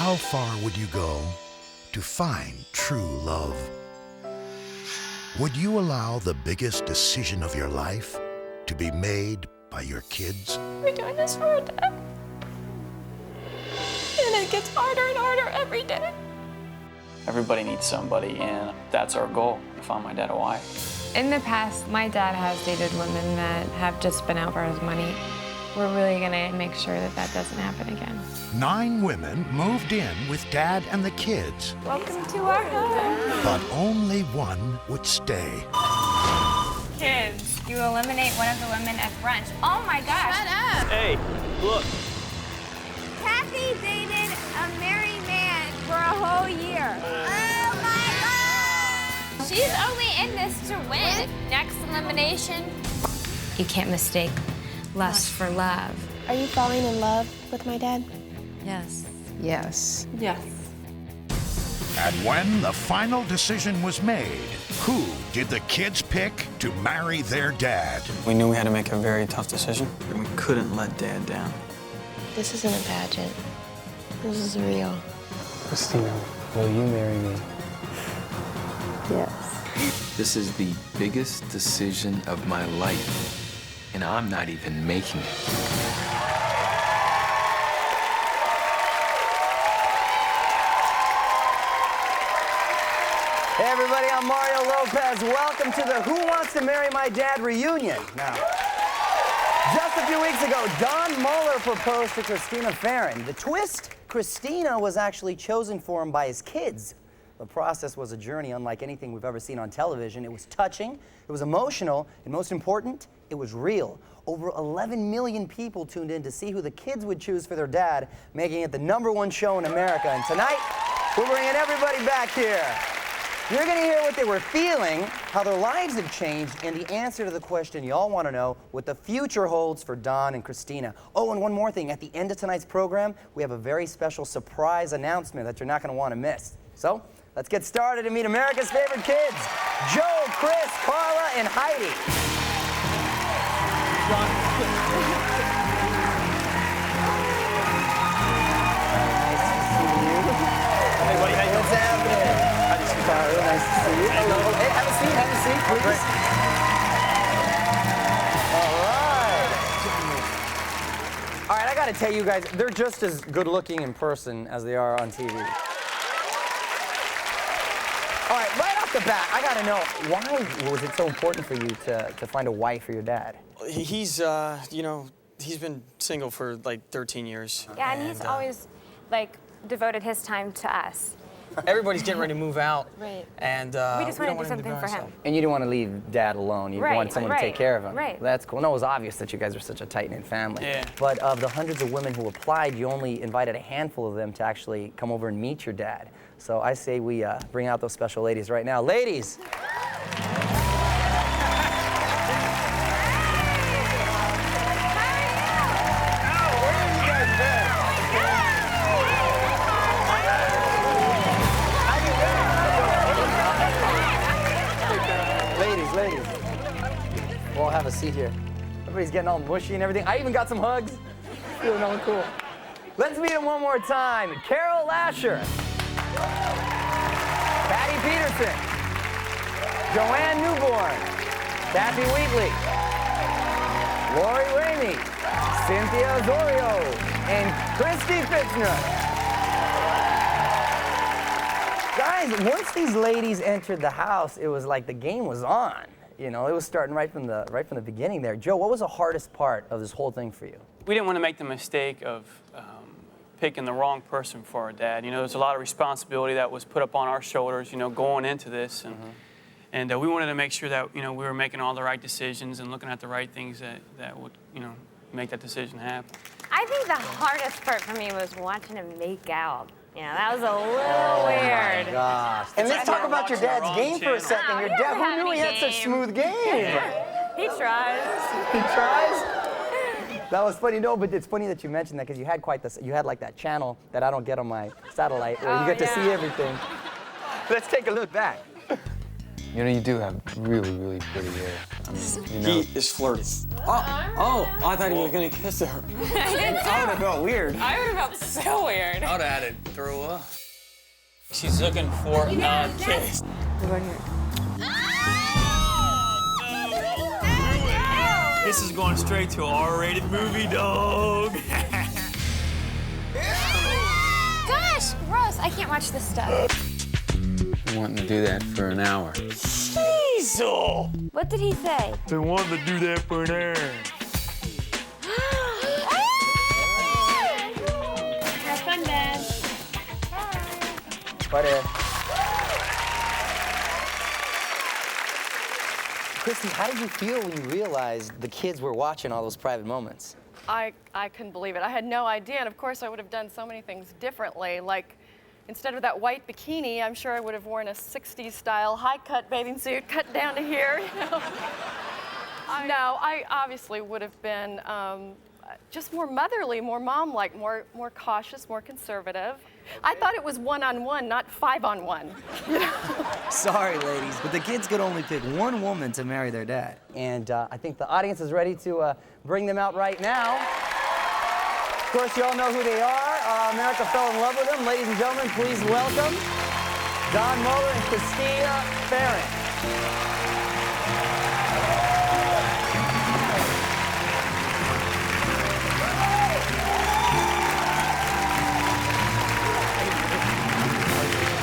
How far would you go to find true love? Would you allow the biggest decision of your life to be made by your kids? We're doing this for our dad. And it gets harder and harder every day. Everybody needs somebody, and that's our goal, to find my dad a wife. In the past, my dad has dated women that have just been out for his money. We're really gonna make sure that that doesn't happen again. 9 women moved in with Dad and the kids, Welcome to our home. but only one would stay. Kids, you eliminate one of the women at brunch. Oh my gosh. Shut up. Hey, look. Kathy dated a married man for a whole year. Oh my God. She's only in this to win. Next elimination. You can't mistake lust for love. Are you falling in love with my dad? Yes. Yes. Yes. And when the final decision was made, who did the kids pick to marry their dad? We knew we had to make a very tough decision, and we couldn't let Dad down. This isn't a pageant. This is real. Christina, will you marry me? Yes. This is the biggest decision of my life, and I'm not even making it. Hey everybody, I'm Mario Lopez. Welcome to the Who Wants to Marry My Dad reunion. Now, just a few weeks ago, Don Mueller proposed to Christina Farron. The twist, Christina was actually chosen for him by his kids. The process was a journey unlike anything we've ever seen on television. It was touching, it was emotional, and most important, it was real. Over 11 million people tuned in to see who the kids would choose for their dad, making it the #1 show in America. And tonight, we're bringing everybody back here. You're going to hear what they were feeling, how their lives have changed, and the answer to the question you all want to know, what the future holds for Don and Christina. Oh, and one more thing. At the end of tonight's program, we have a very special surprise announcement that you're not going to want to miss. So, let's get started and meet America's favorite kids, Joe, Chris, Carla, and Heidi. Hey, buddy, how you doing? What's happening? Carla, nice to see you. Hello. Hey, have a seat, please. All right, I gotta tell you guys, they're just as good looking in person as they are on TV. All right, right off the bat, I gotta know, why was it so important for you to find a wife for your dad? He's, you know, he's been single for like 13 years. Yeah, and he's always like devoted his time to us. Everybody's getting ready to move out. Right. And We just want to do him something by for him. himself. And you didn't want to leave Dad alone. You Right, wanted someone to take right, care of him. right. That's cool. No, it was obvious that you guys are such a tight-knit family. Yeah. But of the hundreds of women who applied, you only invited a handful of them to actually come over and meet your dad. So I say we bring out those special ladies right now. Ladies! Ladies, we'll all have a seat here. Everybody's getting all mushy and everything. I even got some hugs. Feeling all cool. Let's meet them one more time. Carol Lasher. Patty Peterson. Joanne Newborn. Kathy Wheatley. Lori Ramey. Cynthia Osorio. And Christy Fitzner. Guys, once these ladies entered the house, it was like the game was on. You know, it was starting right from the beginning there. Joe, what was the hardest part of this whole thing for you? We didn't want to make the mistake of picking the wrong person for our dad. You know, there's a lot of responsibility that was put up on our shoulders, you know, going into this. And we wanted to make sure that, you know, we were making all the right decisions and looking at the right things that would, you know, make that decision happen. I think the hardest part for me was watching him make out. You know, that was a little weird. Oh my gosh. And let's talk about your dad's game for a second. Your dad, who knew he had such smooth game? He tries. He tries? That was funny, no, but it's funny that you mentioned that because you had quite this, you had like that channel that I don't get on my satellite where you get to see everything. Let's take a look back. You know, you do have really, really pretty hair. I mean, you know. He is flirty. Oh, I thought he was gonna kiss her. I did too. have felt weird. I would have felt so weird. I would have had to throw up. She's looking for a kiss. This is going straight to an R-rated movie, dog. Gosh, gross. I can't watch this stuff. I'm wanting to do that for an hour. Diesel! What did he say? They wanted to do that for an hour. Have fun, Dad. Bye, Dad. Christy, how did you feel when you realized the kids were watching all those private moments? I couldn't believe it. I had no idea, and of course I would have done so many things differently. Like, instead of that white bikini, I'm sure I would have worn a 60s style high-cut bathing suit cut down to here, you know? No, I obviously would have been just more motherly, more mom-like, more cautious, more conservative. I thought it was one-on-one, not 5-on-1. You know? Sorry, ladies, but the kids could only pick one woman to marry their dad. And I think the audience is ready to bring them out right now. Of course, you all know who they are. America fell in love with them. Ladies and gentlemen, please welcome Don Moeller and Christina Farron.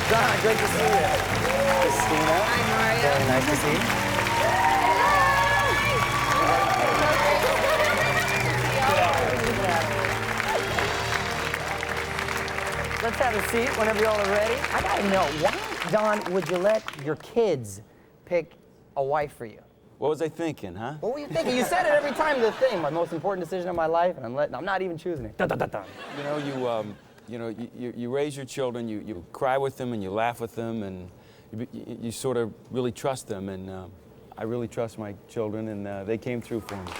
Don, great to see you. Christina. Hi, Mario. Very nice to see you. Let's have a seat whenever y'all are ready. I gotta know, why, Don, would you let your kids pick a wife for you? What was I thinking, huh? What were you thinking? You said it every time, the thing, my most important decision of my life, and I'm not even choosing it. Dun, dun, dun, dun. You raise your children, you cry with them and you laugh with them, and you sort of really trust them, and I really trust my children, and they came through for me.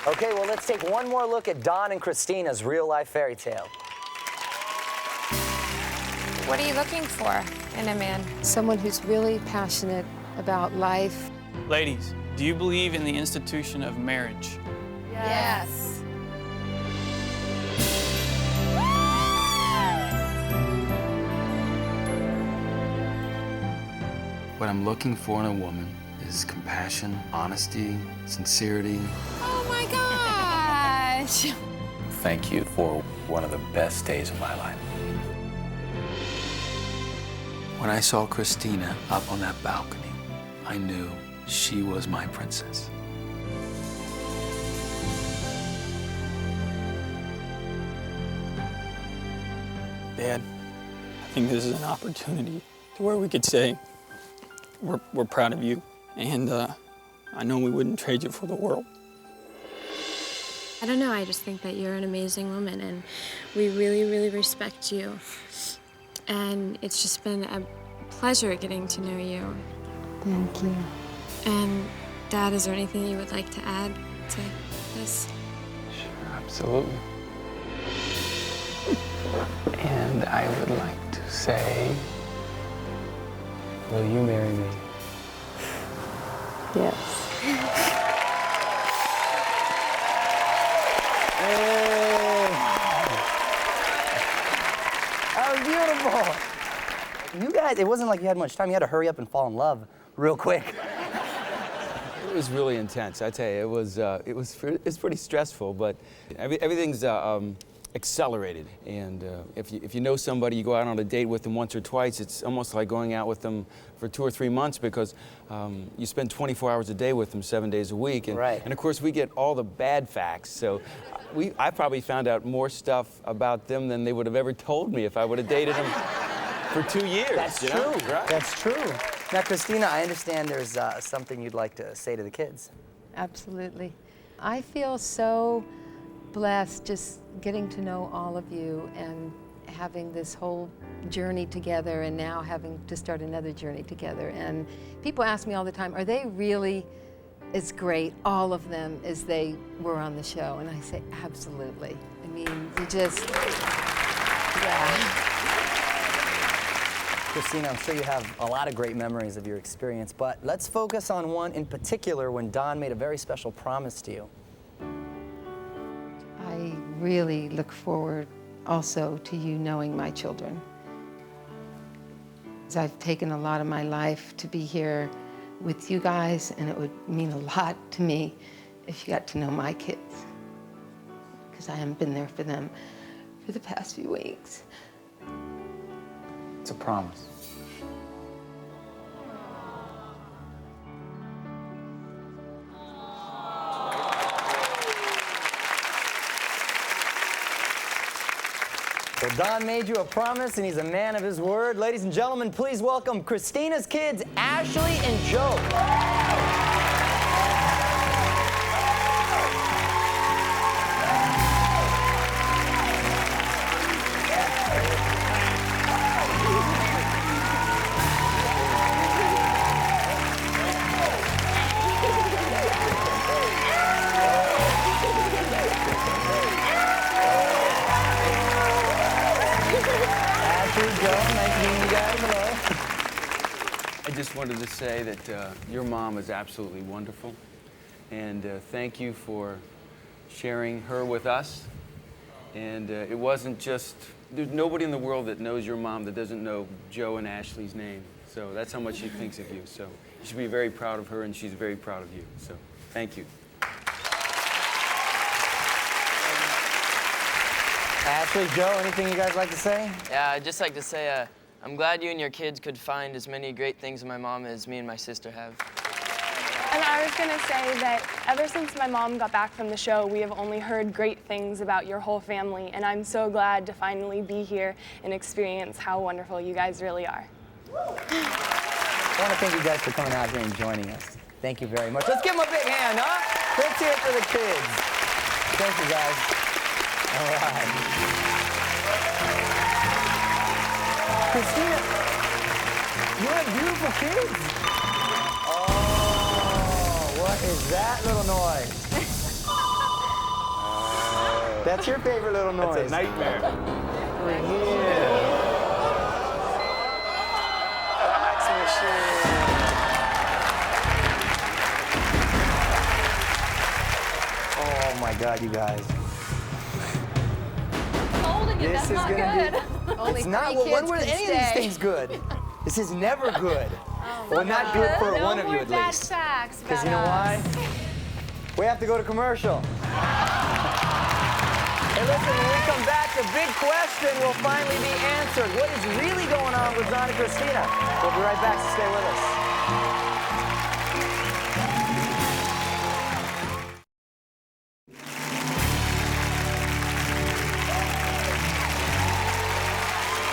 Okay, well, let's take one more look at Don and Christina's real-life fairy tale. What are you looking for in a man? Someone who's really passionate about life. Ladies, do you believe in the institution of marriage? Yes. What I'm looking for in a woman is compassion, honesty, sincerity. Oh my gosh! Thank you for one of the best days of my life. When I saw Christina up on that balcony, I knew she was my princess. Dad, I think this is an opportunity to where we could say we're proud of you, and I know we wouldn't trade you for the world. I don't know, I just think that you're an amazing woman and we really, really respect you. And it's just been a pleasure getting to know you. Thank you. And Dad, is there anything you would like to add to this? Sure, absolutely. And I would like to say, will you marry me? Yes. That was beautiful. You guys, it wasn't like you had much time. You had to hurry up and fall in love real quick. It was really intense. I tell you, it's pretty stressful, but everything's accelerated. And if you know somebody, you go out on a date with them once or twice, it's almost like going out with them for 2 or 3 months, because you spend 24 hours a day with them 7 days a week. And, right. And of course, we get all the bad facts. So I probably found out more stuff about them than they would have ever told me if I would have dated them for 2 years. That's you true. know? Right. That's true. Now, Christina, I understand there's something you'd like to say to the kids. Absolutely. I feel so blessed just getting to know all of you and having this whole journey together, and now having to start another journey together. And people ask me all the time, are they really as great, all of them, as they were on the show? And I say, absolutely. I mean, you just, yeah. Christina, I'm sure you have a lot of great memories of your experience, but let's focus on one in particular when Don made a very special promise to you. I really look forward also to you knowing my children. I've taken a lot of my life to be here with you guys, and it would mean a lot to me if you got to know my kids, because I haven't been there for them for the past few weeks. It's a promise. So Don made you a promise, and he's a man of his word. Ladies and gentlemen, please welcome Christina's kids, Ashley and Joe. I just wanted to say that your mom is absolutely wonderful, and thank you for sharing her with us. And it wasn't just, there's nobody in the world that knows your mom that doesn't know Joe and Ashley's name. So that's how much she thinks of you. So you should be very proud of her, and she's very proud of you. So thank you. Ashley, Joe, anything you guys like to say? Yeah, I'd just like to say, I'm glad you and your kids could find as many great things in my mom as me and my sister have. And I was going to say that ever since my mom got back from the show, we have only heard great things about your whole family, and I'm so glad to finally be here and experience how wonderful you guys really are. I want to thank you guys for coming out here and joining us. Thank you very much. Let's give them a big hand, huh? Let's hear it for the kids. Thank you, guys. All right. Christina, you have beautiful kids. Oh, what is that little noise? That's your favorite little noise. That's a nightmare. Oh my God, you guys. Holding it, that's not good. It's not. When were any of these things good? This is never good. Well, not good for one of you at least. Because you know why? We have to go to commercial. Hey, listen, when we come back, the big question will finally be answered. What is really going on with Don and Christina? We'll be right back, so stay with us.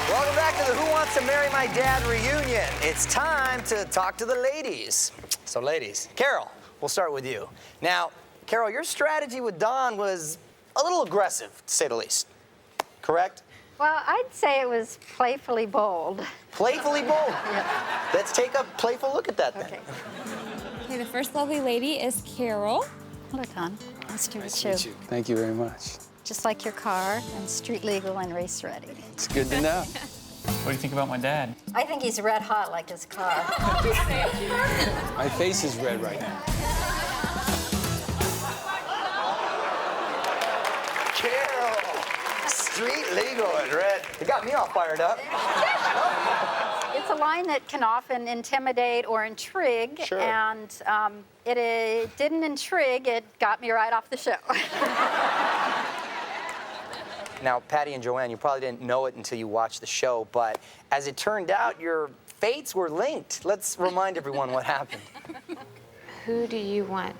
Welcome back to the Who Wants to Marry My Dad reunion. It's time to talk to the ladies. So ladies, Carol, we'll start with you. Now, Carol, your strategy with Don was a little aggressive, to say the least. Correct? Well, I'd say it was playfully bold. Playfully bold? Yeah. Let's take a playful look at that then. Okay. Okay, the first lovely lady is Carol. Hello, Don. Nice to Nice to meet you. Thank you very much. Just like your car, and street legal and race ready. It's good to know. What do you think about my dad? I think he's red hot like his car. My face is red right now. Carol, street legal and red. It got me all fired up. It's a line that can often intimidate or intrigue, Sure. and it didn't intrigue, it got me right off the show. Now, Patty and Joanne, you probably didn't know it until you watched the show, but as it turned out, your fates were linked. Let's remind everyone what happened. Who do you want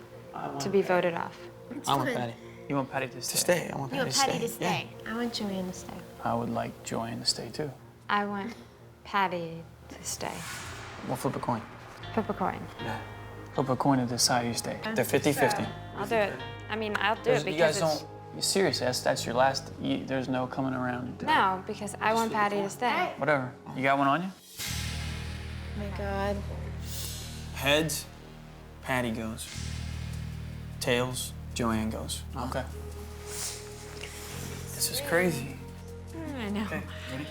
to be voted off? I want Patty. You want Patty to stay? I want Patty to stay. I want Joanne to stay. I would like Joanne to stay too. I want Patty to stay. We'll flip a coin. Flip a coin. Yeah. Flip a coin to decide you stay. They're 50-50. I'll do it. I mean, I'll do it because you guys it's... don't. Seriously, that's your last. There's no coming around. No, because I want Patty to stay. Whatever. You got one on you? Oh my God. Heads, Patty goes. Tails, Joanne goes. Okay. This is crazy. I know. Okay, ready?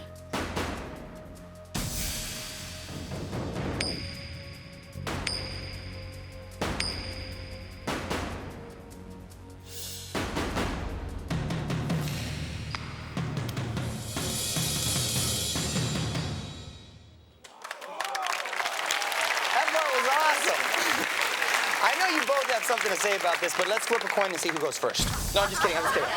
have something to say about this, but let's flip a coin and see who goes first. No, I'm just kidding. I'm just kidding.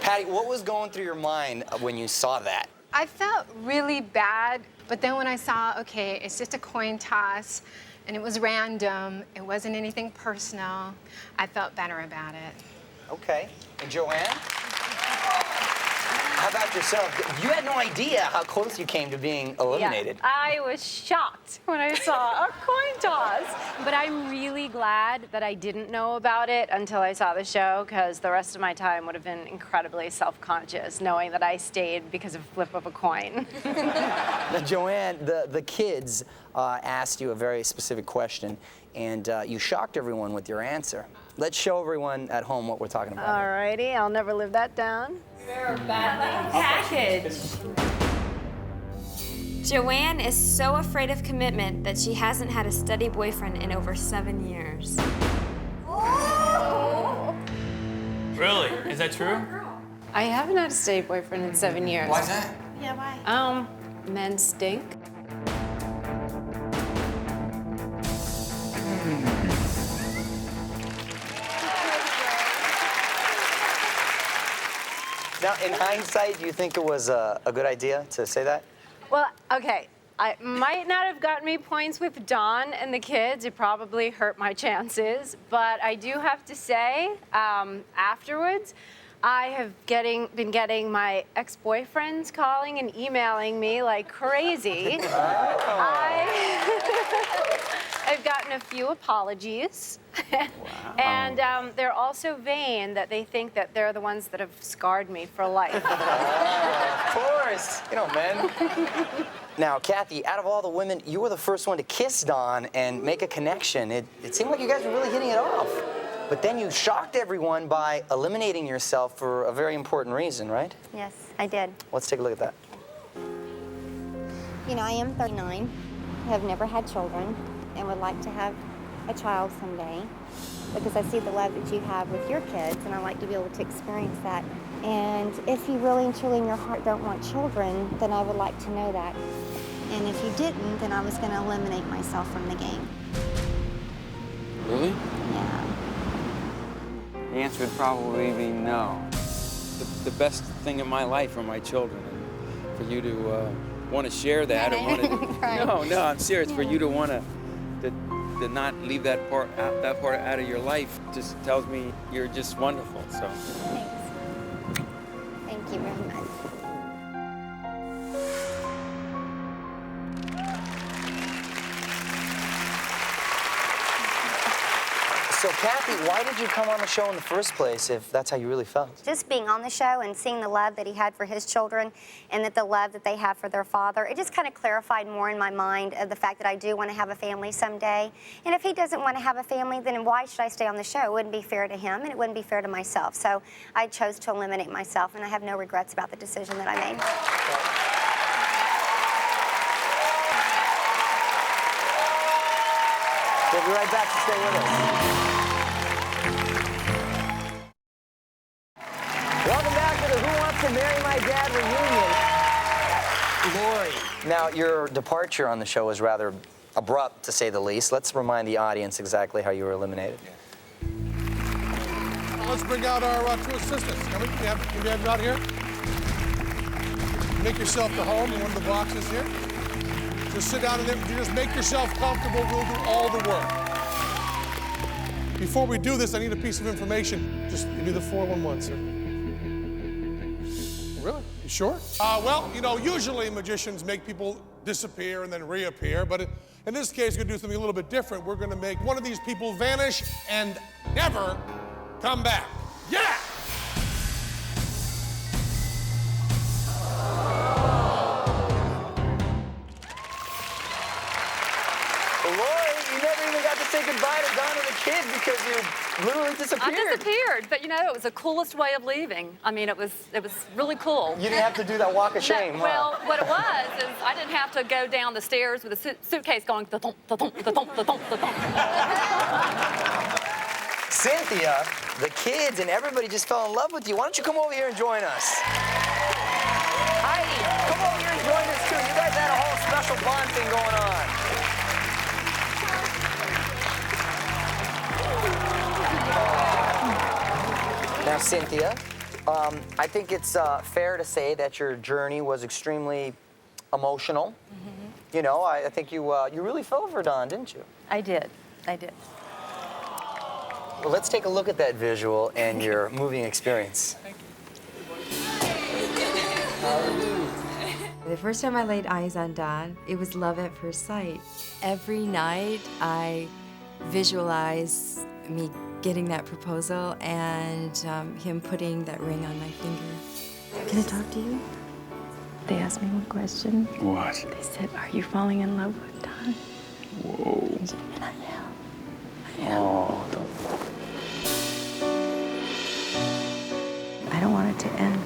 Patty, what was going through your mind when you saw that? I felt really bad, but then when I saw, okay, it's just a coin toss, and it was random, it wasn't anything personal, I felt better about it. Okay. And Joanne? How about yourself? You had no idea how close you came to being eliminated. Yeah, I was shocked when I saw a coin toss. But I'm really glad that I didn't know about it until I saw the show, because the rest of my time would have been incredibly self-conscious, knowing that I stayed because of a flip of a coin. Now, Joanne, the kids asked you a very specific question, and you shocked everyone with your answer. Let's show everyone at home what we're talking about. All righty, I'll never live that down. You're a bad package. Joanne is so afraid of commitment that she hasn't had a steady boyfriend in over 7 years. Really? Is that true? I haven't had a steady boyfriend in 7 years. Why's that? Yeah, why? Men stink. Now, in hindsight, do you think it was a good idea to say that? Well, okay, I might not have gotten me points with Dawn and the kids. It probably hurt my chances. But I do have to say, afterwards, I have been getting my ex-boyfriends calling and emailing me like crazy. I've gotten a few apologies. Wow. And they're also vain that they think that they're the ones that have scarred me for life. Of course. You know, men. Now, Kathy, out of all the women, you were the first one to kiss Dawn and make a connection. It seemed like you guys were really hitting it off. But then you shocked everyone by eliminating yourself for a very important reason, right? Yes, I did. Let's take a look at that. You know, I am 39, have never had children, and would like to have a child someday, because I see the love that you have with your kids, and I like to be able to experience that. And if you really and truly in your heart don't want children, then I would like to know that. And if you didn't, then I was going to eliminate myself from the game. Really? Yeah. The answer would probably be no. The best thing in my life are my children. And for you to want to share that, or want to... Right. No, I'm serious. Yeah. For you to want to not leave that part out of your life just tells me you're just wonderful. So. Thanks. Thank you very much. So, Kathy, why did you come on the show in the first place if that's how you really felt? Just being on the show and seeing the love that he had for his children and that the love that they have for their father, it just kind of clarified more in my mind of the fact that I do want to have a family someday. And if he doesn't want to have a family, then why should I stay on the show? It wouldn't be fair to him, and it wouldn't be fair to myself. So I chose to eliminate myself, and I have no regrets about the decision that I made. We'll be right back, so stay with us. Welcome back to the Who Wants to Marry My Dad reunion. Lori, now your departure on the show was rather abrupt, to say the least. Let's remind the audience exactly how you were eliminated. Let's bring out our two assistants. Can we have them out here? Make yourself to home in one of the boxes here. Just sit down in there. Just make yourself comfortable. We'll do all the work. Before we do this, I need a piece of information. Just give me the 411, sir. Really? You sure? Well, you know, usually magicians make people disappear and then reappear, but in this case, we're going to do something a little bit different. We're going to make one of these people vanish and never come back. Yeah! Say goodbye to Dawn and the kids because you literally disappeared. I disappeared, but you know, it was the coolest way of leaving. I mean, it was really cool. You didn't have to do that walk of shame, huh? Well, what it was is I didn't have to go down the stairs with a suitcase going da-thump, da-thump, da-thump, da-thump, da-thump. Cynthia, the kids, and everybody just fell in love with you. Why don't you come over here and join us? Heidi, come over here and join us too. You guys had a whole special bond thing going on. Now, Cynthia, I think it's fair to say that your journey was extremely emotional. Mm-hmm. You know, I think you really fell for Don, didn't you? I did. I did. Well, let's take a look at that visual and your moving experience. The first time I laid eyes on Don, it was love at first sight. Every night I visualize me getting that proposal and him putting that ring on my finger. Can I talk to you? They asked me one question. What? They said, "Are you falling in love with Don?" Whoa. And I am. Oh, I don't want it to end.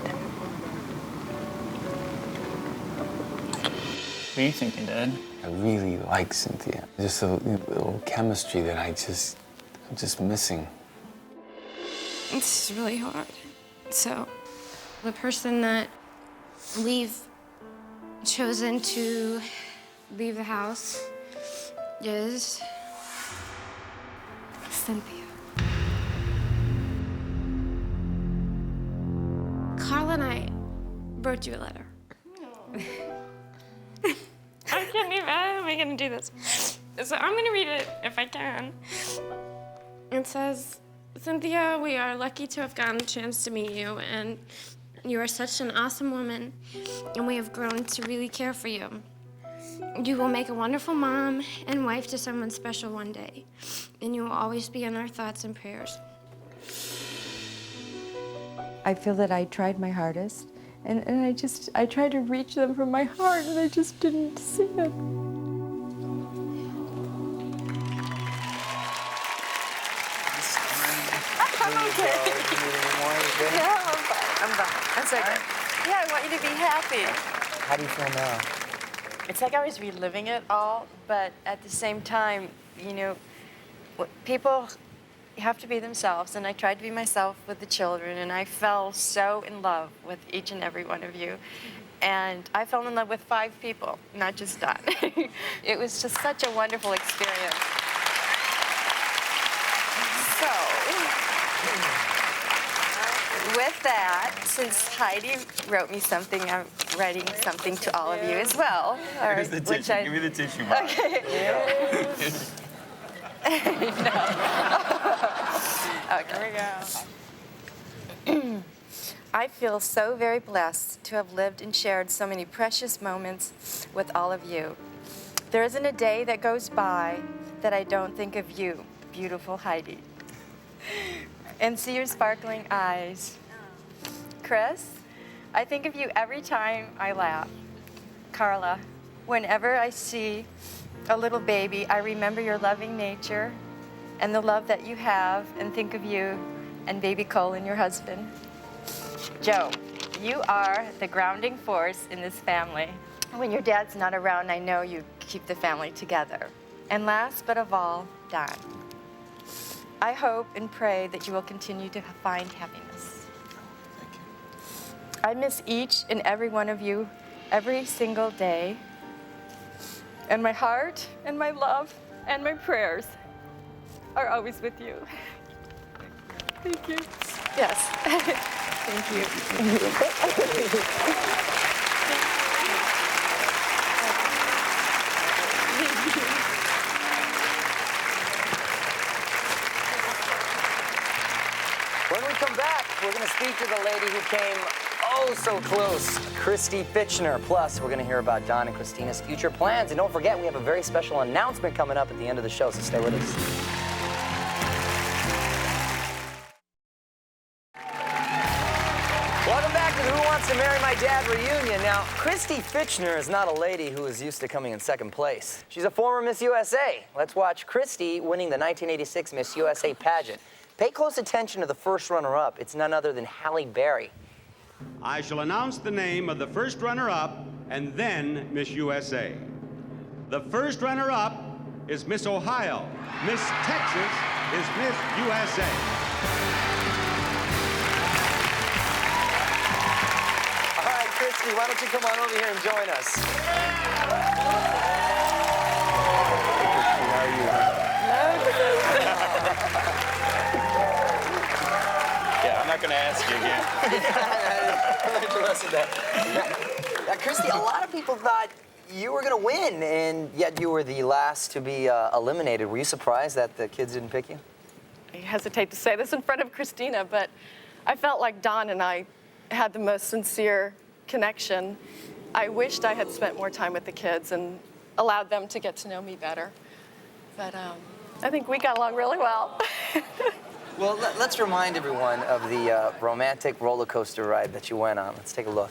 What are you thinking, Dad? I really like Cynthia. Just a little chemistry that I'm just missing. It's really hard. So, the person that we've chosen to leave the house is Cynthia. Carl and I wrote you a letter. I can't even, how am I gonna do this? So I'm gonna read it if I can. It says, Cynthia, we are lucky to have gotten a chance to meet you, and you are such an awesome woman, and we have grown to really care for you. You will make a wonderful mom and wife to someone special one day, and you will always be in our thoughts and prayers. I feel that I tried my hardest, and I tried to reach them from my heart, and I just didn't see it. I'm okay. No, I'm fine. I'm fine. That's okay. Yeah, I want you to be happy. How do you feel now? It's like I was reliving it all, but at the same time, you know, people have to be themselves, and I tried to be myself with the children, and I fell so in love with each and every one of you. And I fell in love with 5 people, not just Don. It was just such a wonderful experience. So, with that, since Heidi wrote me something, I'm writing something to all of you as well. Here's the tissue. Give me the tissue box. Okay. Okay. Here we go. I feel so very blessed to have lived and shared so many precious moments with all of you. There isn't a day that goes by that I don't think of you, beautiful Heidi, and see your sparkling eyes. Chris, I think of you every time I laugh. Carla, whenever I see a little baby, I remember your loving nature and the love that you have, and think of you and baby Cole and your husband. Joe, you are the grounding force in this family. When your dad's not around, I know you keep the family together. And last but of all, Don. I hope and pray that you will continue to find happiness. Thank you. I miss each and every one of you every single day. And my heart and my love and my prayers are always with you. Thank you. Yes. Thank you. When we come back, we're going to speak to the lady who came oh so close, Christy Fitchner. Plus, we're going to hear about Don and Christina's future plans. And don't forget, we have a very special announcement coming up at the end of the show, so stay with us. Welcome back to the Who Wants to Marry My Dad reunion. Now, Christy Fitchner is not a lady who is used to coming in second place. She's a former Miss USA. Let's watch Christy winning the 1986 Miss USA pageant. Pay close attention to the first runner-up. It's none other than Halle Berry. I shall announce the name of the first runner-up and then Miss USA. The first runner-up is Miss Ohio. Miss Texas is Miss USA. All right, Christy, why don't you come on over here and join us? Yeah, I'm not going to ask you again. I'm interested in that. Now, Christy, a lot of people thought you were going to win, and yet you were the last to be eliminated. Were you surprised that the kids didn't pick you? I hesitate to say this in front of Christina, but I felt like Don and I had the most sincere connection. I wished I had spent more time with the kids and allowed them to get to know me better. But I think we got along really well. Well, let's remind everyone of the romantic roller coaster ride that you went on. Let's take a look.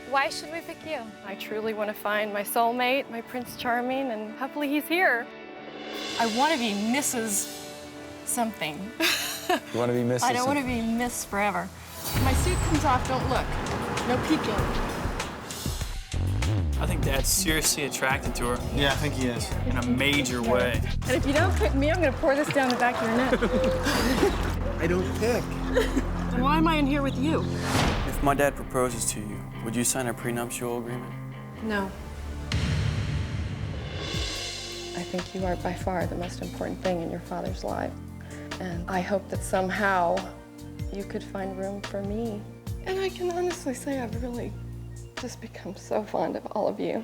Why should we pick you? I truly want to find my soulmate, my Prince Charming, and hopefully he's here. I want to be Mrs. something. You want to be Mrs. I don't want to be Miss forever. My suit comes off, don't look. No peeking. I think Dad's seriously attracted to her. Yeah, I think he is. In a major way. And if you don't pick me, I'm going to pour this down the back of your neck. I don't pick. Then why am I in here with you? If my dad proposes to you, would you sign a prenuptial agreement? No. I think you are by far the most important thing in your father's life. And I hope that somehow you could find room for me. And I can honestly say I've really just become so fond of all of you.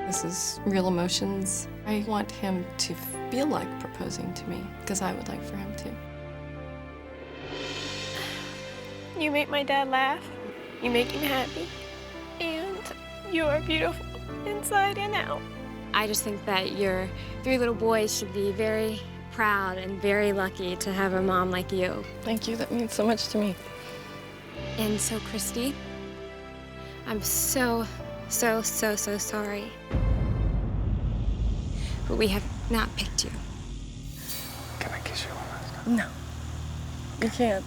This is real emotions. I want him to feel like proposing to me, because I would like for him to. You make my dad laugh. You make him happy. And you are beautiful inside and out. I just think that your 3 little boys should be very proud and very lucky to have a mom like you. Thank you. That means so much to me. And so, Christy, I'm so sorry. But we have not picked you. Can I kiss you one last time? No. You can't.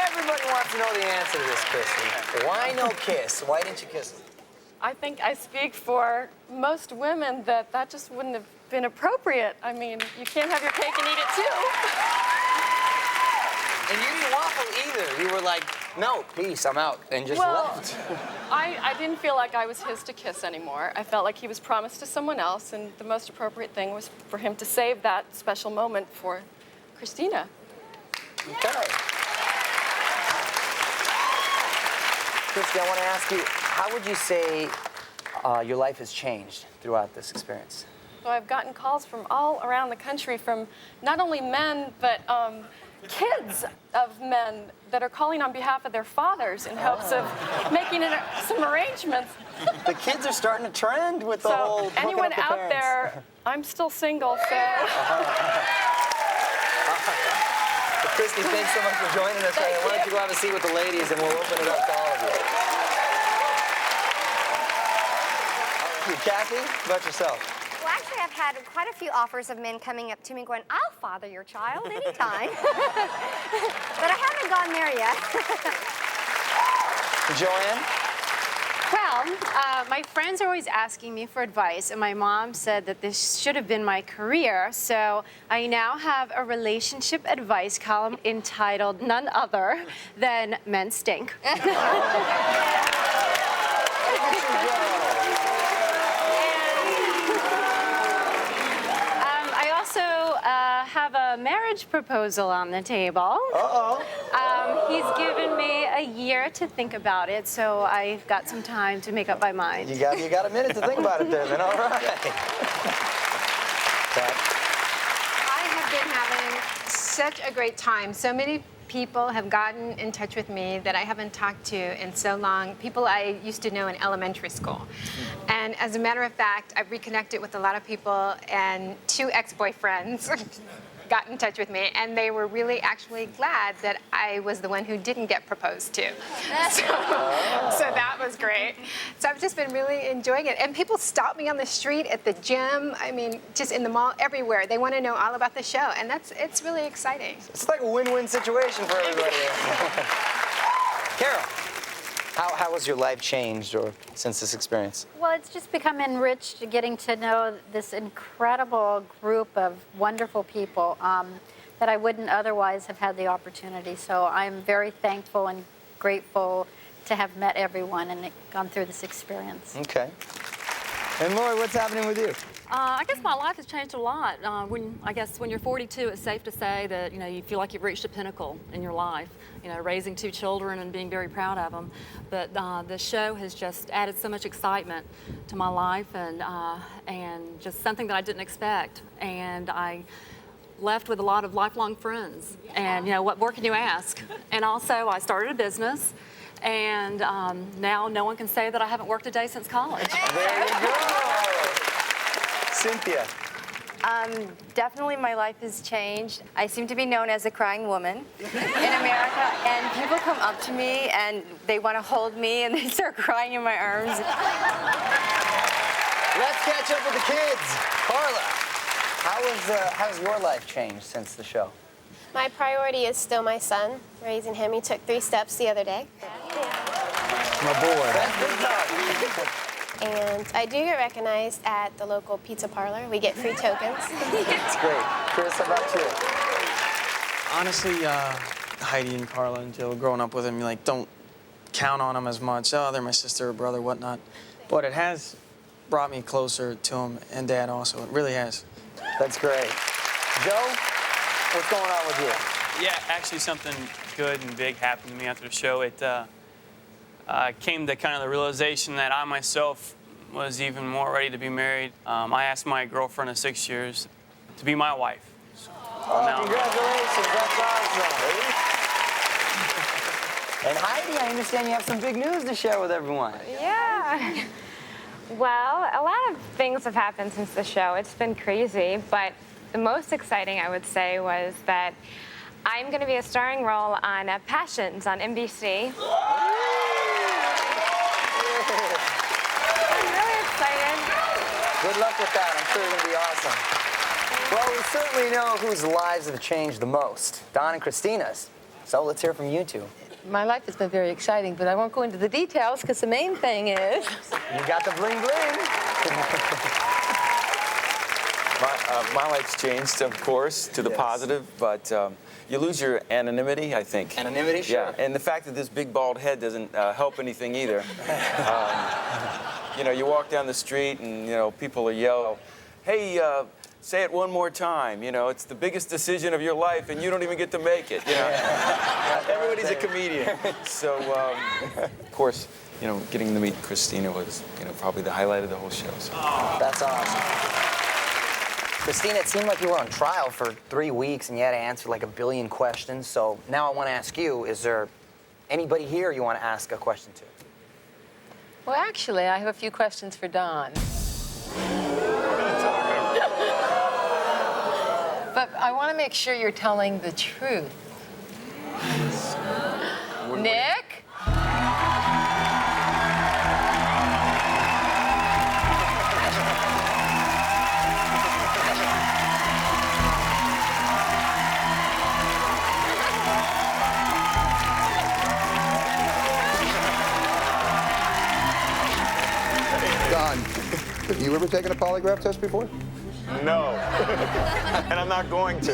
Everybody wants to know the answer to this, Christy. Why no kiss? Why didn't you kiss him? I think I speak for most women that just wouldn't have been appropriate. I mean, you can't have your cake and eat it too. And you didn't waffle either. You were like, no, peace, I'm out, and just left. I didn't feel like I was his to kiss anymore. I felt like he was promised to someone else, and the most appropriate thing was for him to save that special moment for Christina. Okay. Christy, I want to ask you, how would you say your life has changed throughout this experience? So I've gotten calls from all around the country from not only men, but kids of men that are calling on behalf of their fathers in hopes of making some arrangements. The kids are starting to trend with the whole hooking anyone up the out parents. there, I'm still single, so. Christy, thanks so much for joining us. Why don't you go have a seat with the ladies, and we'll open it up to all of you. Kathy, how about yourself? Well, actually, I've had quite a few offers of men coming up to me going, I'll father your child anytime. But I haven't gone there yet. Joanne? Well, my friends are always asking me for advice, and my mom said that this should have been my career, so I now have a relationship advice column entitled None Other Than Men Stink. I also have a marriage proposal on the table. Uh-oh. He's given me a year to think about it, so I've got some time to make up my mind. You got a minute to think about it there, then. All right. I have been having such a great time. So many people have gotten in touch with me that I haven't talked to in so long, people I used to know in elementary school. And as a matter of fact, I've reconnected with a lot of people, and 2 ex-boyfriends got in touch with me, and they were really actually glad that I was the one who didn't get proposed to. So that was great. So I've just been really enjoying it. And people stop me on the street, at the gym, I mean, just in the mall, everywhere. They want to know all about the show, and it's really exciting. It's like a win-win situation for everybody. Carol, how has your life changed since this experience? Well, it's just become enriched getting to know this incredible group of wonderful people that I wouldn't otherwise have had the opportunity. So I'm very thankful and grateful to have met everyone and gone through this experience. Okay. And Lori, what's happening with you? I guess my life has changed a lot. I guess when you're 42, it's safe to say that you feel like you've reached a pinnacle in your life. Raising 2 children and being very proud of them. But the show has just added so much excitement to my life and just something that I didn't expect. And I left with a lot of lifelong friends. And what more can you ask? And also, I started a business. And now no one can say that I haven't worked a day since college. There you go. Cynthia. Definitely my life has changed. I seem to be known as a crying woman in America, and people come up to me and they want to hold me and they start crying in my arms. Let's catch up with the kids. Carla, how's your life changed since the show? My priority is still my son, raising him. He took 3 steps the other day. My boy. And I do get recognized at the local pizza parlor. We get free tokens. That's great. Chris, how about you? Honestly, Heidi and Carla and Jill, growing up with them, you don't count on them as much. Oh, they're my sister or brother, whatnot. But it has brought me closer to them and Dad also. It really has. That's great. Joe, what's going on with you? Yeah, actually something good and big happened to me after the show. It came to kind of the realization that I myself was even more ready to be married. I asked my girlfriend of 6 years to be my wife. So Congratulations, that's awesome. And Heidi, I understand you have some big news to share with everyone. Yeah. Well, a lot of things have happened since the show. It's been crazy, but the most exciting, I would say, was that I'm going to be a starring role on Passions on NBC. I'm really excited. Good luck with that. I'm sure it's going to be awesome. Well, we certainly know whose lives have changed the most, Don and Christina's. So let's hear from you two. My life has been very exciting, but I won't go into the details because the main thing is... You got the bling bling. My life's changed, of course, to the positive, but you lose your anonymity, I think. Anonymity, sure. Yeah, and the fact that this big bald head doesn't help anything either. You walk down the street and, people are yelling, hey, say it one more time. It's the biggest decision of your life and you don't even get to make it. Everybody's a comedian. So, of course, getting to meet Christina was, probably the highlight of the whole show. So. That's awesome. Christina, it seemed like you were on trial for 3 weeks and you had to answer like 1 billion questions. So now I want to ask you, is there anybody here you want to ask a question to? Well, actually, I have a few questions for Don. But I want to make sure you're telling the truth. Nick? Don, have you ever taken a polygraph test before? No. And I'm not going to.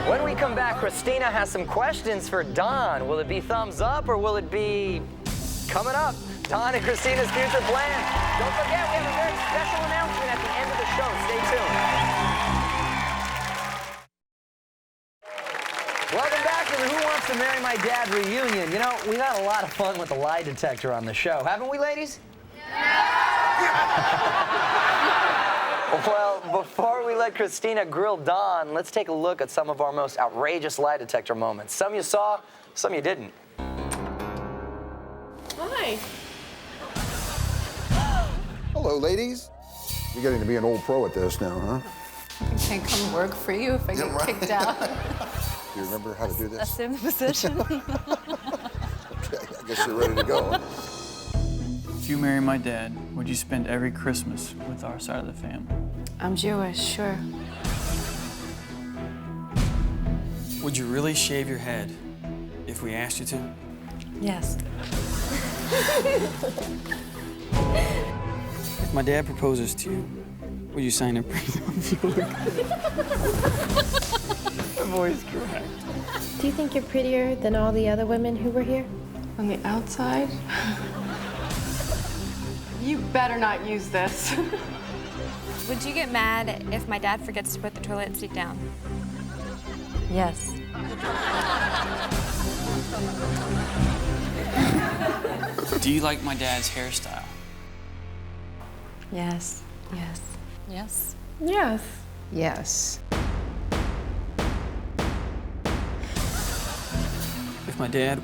When we come back, Christina has some questions for Don. Will it be thumbs up or will it be coming up? Don and Christina's future plan. Don't forget, we have a very special announcement at the end of the show. Stay tuned. Welcome back to the Who Wants to Marry My Dad reunion. We've had a lot of fun with the lie detector on the show, haven't we, ladies? Well, before we let Christina grill Don, let's take a look at some of our most outrageous lie detector moments. Some you saw, some you didn't. Hi. Hello, ladies. You're getting to be an old pro at this now, huh? Can I come work for you if I get kicked out? Do you remember how to do this? Assume the position. Okay, I guess you're ready to go. If you marry my dad, would you spend every Christmas with our side of the family? I'm Jewish, sure. Would you really shave your head if we asked you to? Yes. If my dad proposes to you, would you sign a ring on the The voice correct. Do you think you're prettier than all the other women who were here? On the outside? You better not use this. Would you get mad if my dad forgets to put the toilet seat down? Yes. Do you like my dad's hairstyle? Yes. Yes. Yes. Yes. Yes. If my dad...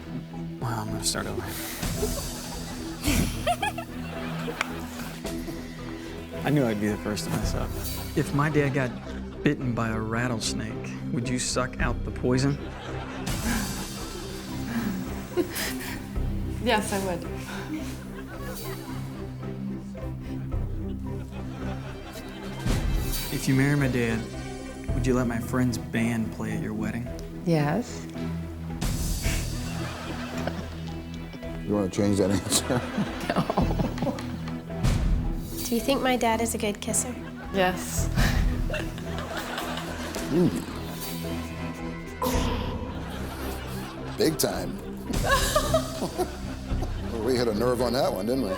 Well, I'm gonna start over. I knew I'd be the first to mess up. If my dad got bitten by a rattlesnake, would you suck out the poison? Yes, I would. If you marry my dad, would you let my friend's band play at your wedding? Yes. You want to change that answer? Do you think my dad is a good kisser? Yes. Big time. Well, we hit a nerve on that one, didn't we?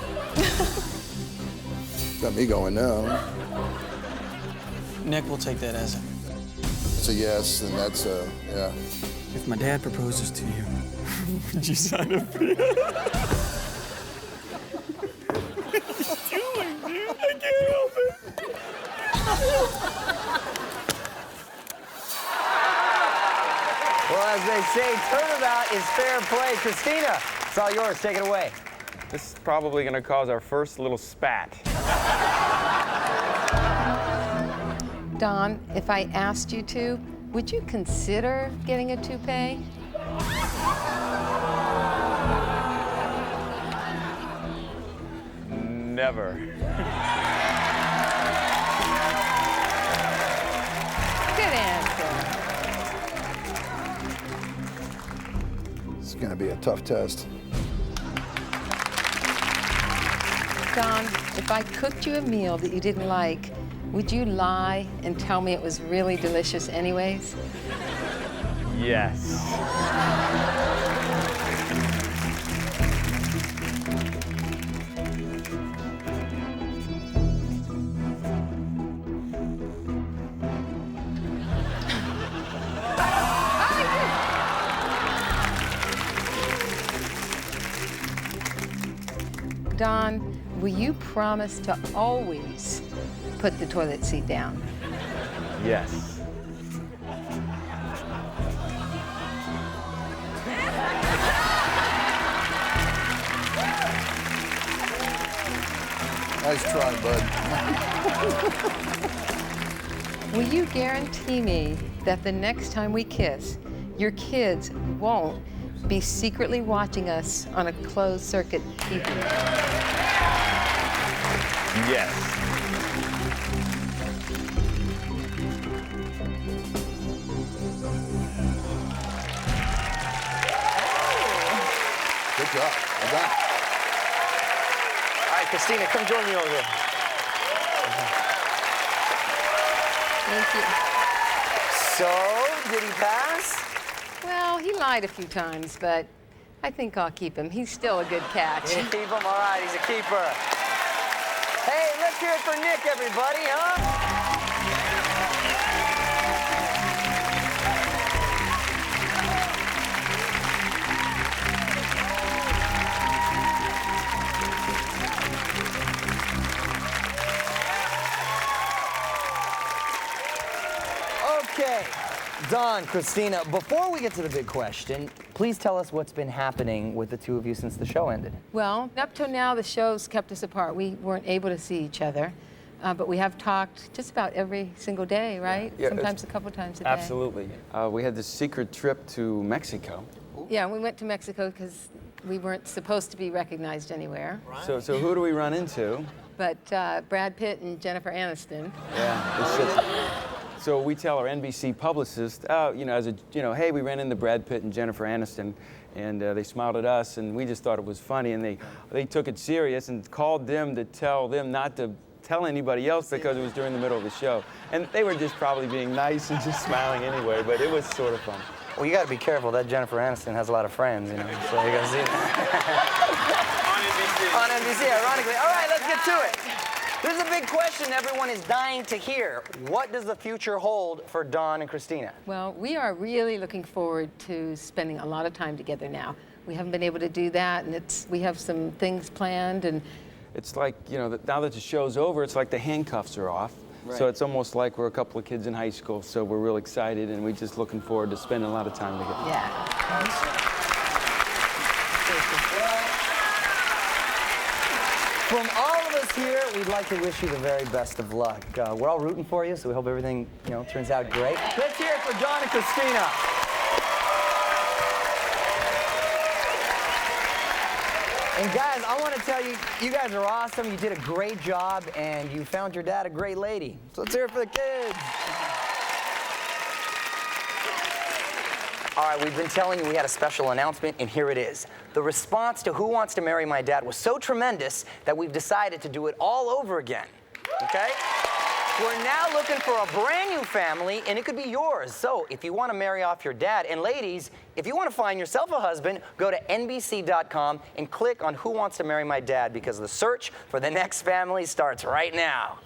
Got me going now. Nick will take that as It's a yes, and that's a, yeah. If my dad proposes to you, would you sign up for it? I can't help it. Well, as they say, turnabout is fair play. Christina, it's all yours. Take it away. This is probably going to cause our first little spat. Don, if I asked you to, would you consider getting a toupee? Never. Good answer. It's going to be a tough test. Don, if I cooked you a meal that you didn't like, would you lie and tell me it was really delicious anyways? Yes. Don, will you promise to always put the toilet seat down? Yes. Nice try, bud. Will you guarantee me that the next time we kiss, your kids won't be secretly watching us on a closed circuit TV? Yes. Good job. Well done. All right, Christina, come join me over here. Thank you. So, did he pass? Well, he lied a few times, but I think I'll keep him. He's still a good catch. You keep him? All right, he's a keeper. Hey, let's hear it for Nick, everybody, huh? Okay, Don, Christina, before we get to the big question, please tell us what's been happening with the two of you since the show ended. Well, up till now, the show's kept us apart. We weren't able to see each other, but we have talked just about every single day, right? Yeah, sometimes a couple times a day. Absolutely. We had this secret trip to Mexico. Yeah, we went to Mexico because we weren't supposed to be recognized anywhere. Right. So who do we run into? But Brad Pitt and Jennifer Aniston. Yeah. So we tell our NBC publicist, hey, we ran into Brad Pitt and Jennifer Aniston, and they smiled at us, and we just thought it was funny, and they took it serious and called them to tell them not to tell anybody else because it was during the middle of the show. And they were just probably being nice and just smiling anyway, but it was sort of fun. Well, you got to be careful. That Jennifer Aniston has a lot of friends, you know. So you got to see that. On NBC, ironically. All right, let's get to it. This is a big question everyone is dying to hear. What does the future hold for Dawn and Christina? Well, we are really looking forward to spending a lot of time together now. We haven't been able to do that, and we have some things planned. And it's like, you know, now that the show's over, it's like the handcuffs are off. Right. So it's almost like we're a couple of kids in high school, so we're real excited, and we're just looking forward to spending a lot of time together. Yeah. From all of us here, we'd like to wish you the very best of luck. We're all rooting for you, so we hope everything, you know, turns out great. Let's hear it for Dawn and Christina. And guys, I want to tell you, you guys are awesome. You did a great job, and you found your dad a great lady. So let's hear it for the kids. All right, we've been telling you we had a special announcement, and here it is. The response to Who Wants to Marry My Dad was so tremendous that we've decided to do it all over again, okay? We're now looking for a brand new family, and it could be yours. So if you want to marry off your dad, and ladies, if you want to find yourself a husband, go to NBC.com and click on Who Wants to Marry My Dad, because the search for the next family starts right now.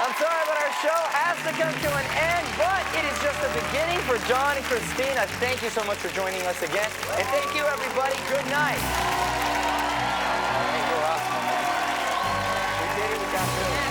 I'm sorry, but our show has to come to an end, but it is just the beginning for John and Christina. Thank you so much for joining us again, and thank you, everybody. Good night. All right, you're awesome, man. We did it. We got through it.